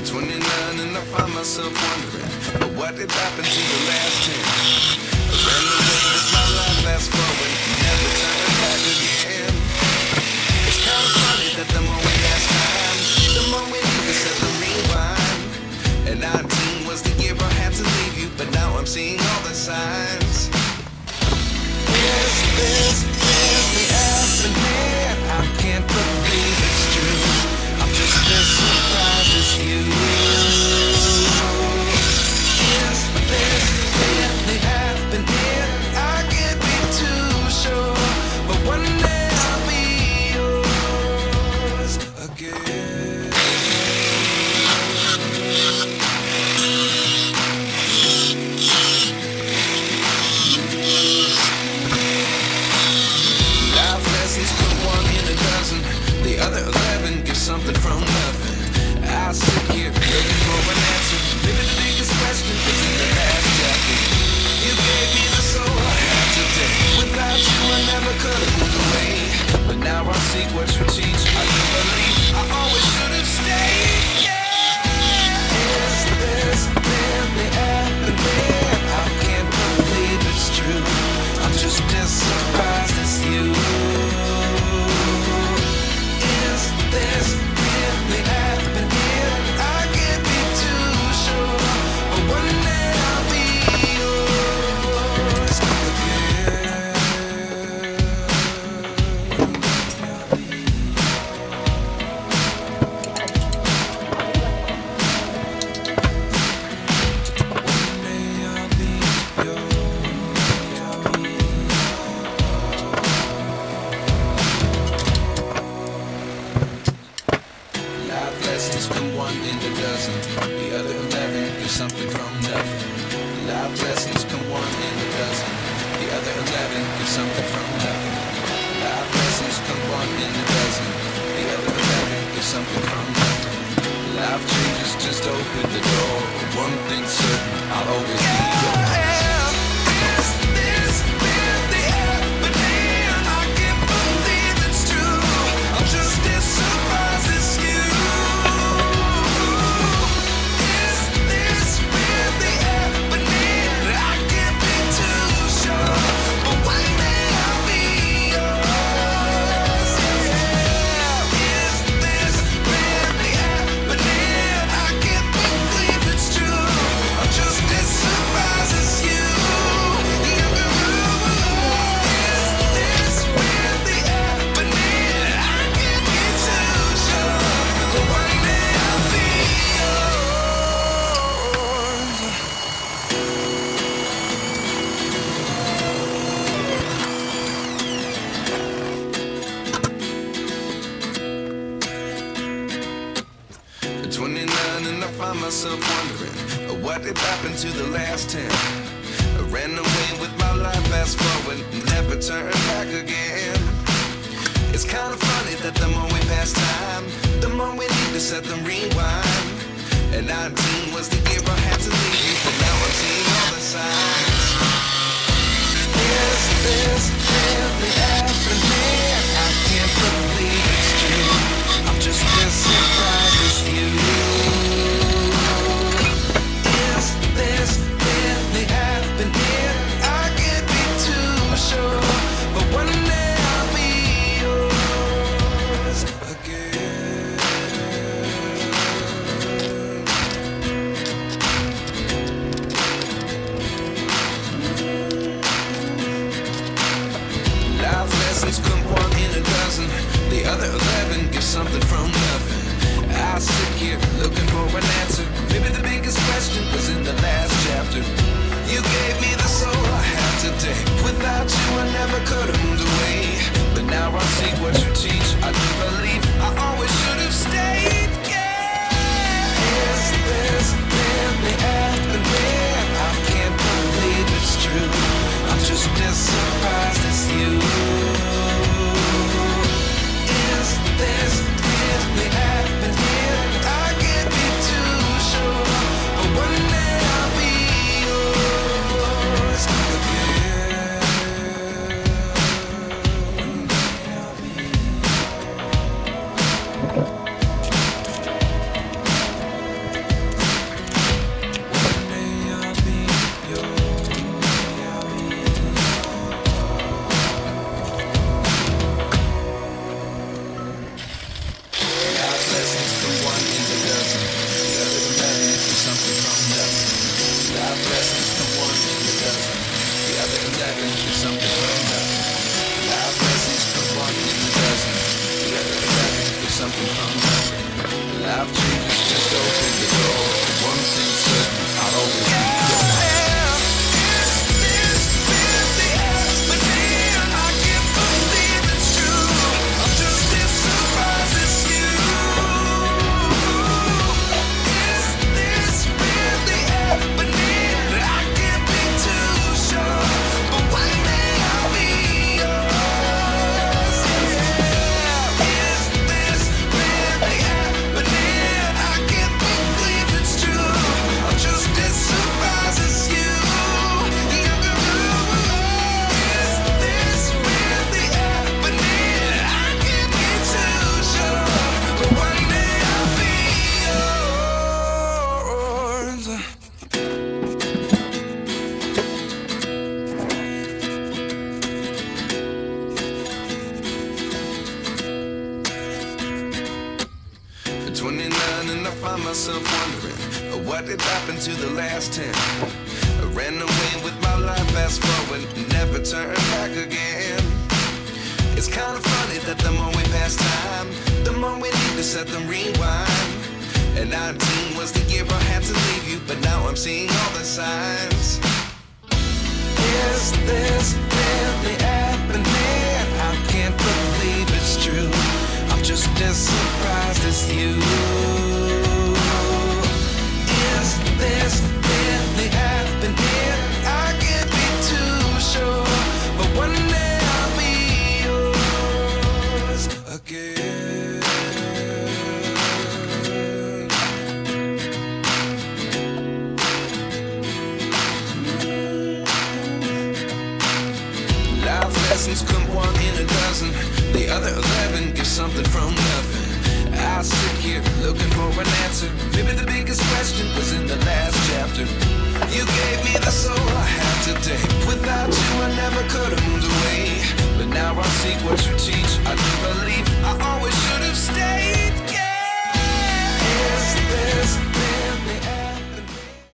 29 and I find myself wondering, what did happen to the last 10? I ran away with my life, fast forward, never turn back again. It's kind of funny that the more we last time, the more we need to set the rewind. And 19 was the year I had to leave you, but now I'm seeing all the signs. Is this really happening? I can't believe it's true. I'm just as surprised as you. Is this really happening? I can't be too sure, but one day I'll be yours again. Life lessons put one in a dozen, the other 11 give something from nothing. I sit here looking for an answer. Maybe the biggest question is in the last chapter. You gave me the soul I have today. Without you I never could have moved away. But now I see what you teach. I do believe I always should have stayed. Yeah. Is this really happening? I can't believe it's true. I'm just as surprised as you. Is this really happening? I can't be too sure, but one day I'll be yours again. One day I'll be yours. Life lessons come one in a dozen, the other 11 give something from nothing. Life lessons come one in a dozen, the other 11 give something from nothing. Life lessons come one in a dozen, the other 11 give something from nothing. Life changes just open the door. One thing's certain, I'll always be yours. Is this really happening? I can't believe it's true. I'm just as surprised as you. Is this really happening? I can't be too sure, but one day I'll be yours. Yeah. Is this really happening? I can't believe it's true. I'm just as surprised as you. Is this really happening? I can't be too sure, but one day I'll be yours. 29 and I find myself wondering, what did happen to the last 10? I ran away with my life, fast forward, never turn back again. It's kind of funny that the more we pass time, the more we need to set the rewind. And 19 was the year I had to leave you, but now I'm seeing all the signs. Is this really happening? I can't believe it's true. I'm just as surprised as you. Is this really happening? I can't be too sure, but one day I'll be yours again. Life lessons come one in a dozen, the other 11 give something from nothing. I sit here looking for an answer. Maybe the biggest question was in the last chapter. You gave me the soul I have today. Without you I never could have moved away. But now I see what you teach. I do believe I always should have stayed. Yeah. Is this really happening? I can't believe it's true. I'm just as surprised as you. Is this really happening? I can't be too sure, but one day I'll be yours again. One day I'll be yours. myself wondering, what did happen to the last 10? I ran away with my life, fast forward, never turn back again. It's kind of funny that the more we pass time, the more we need to set them rewind. And 19 was the year I had to leave you, but now I'm seeing all the signs. Is this really happening? I can't believe it's true. I'm just as surprised as you. Is this really happening? I can't be too sure, but one day I'll be yours again. Life lessons come one in a dozen. The other 11 give something from nothing. I sit here looking for an answer. Maybe the biggest question was in the last chapter. You gave me the soul I have today. Without you I never could have moved away. But now I seek what you teach. I do believe I always should have stayed.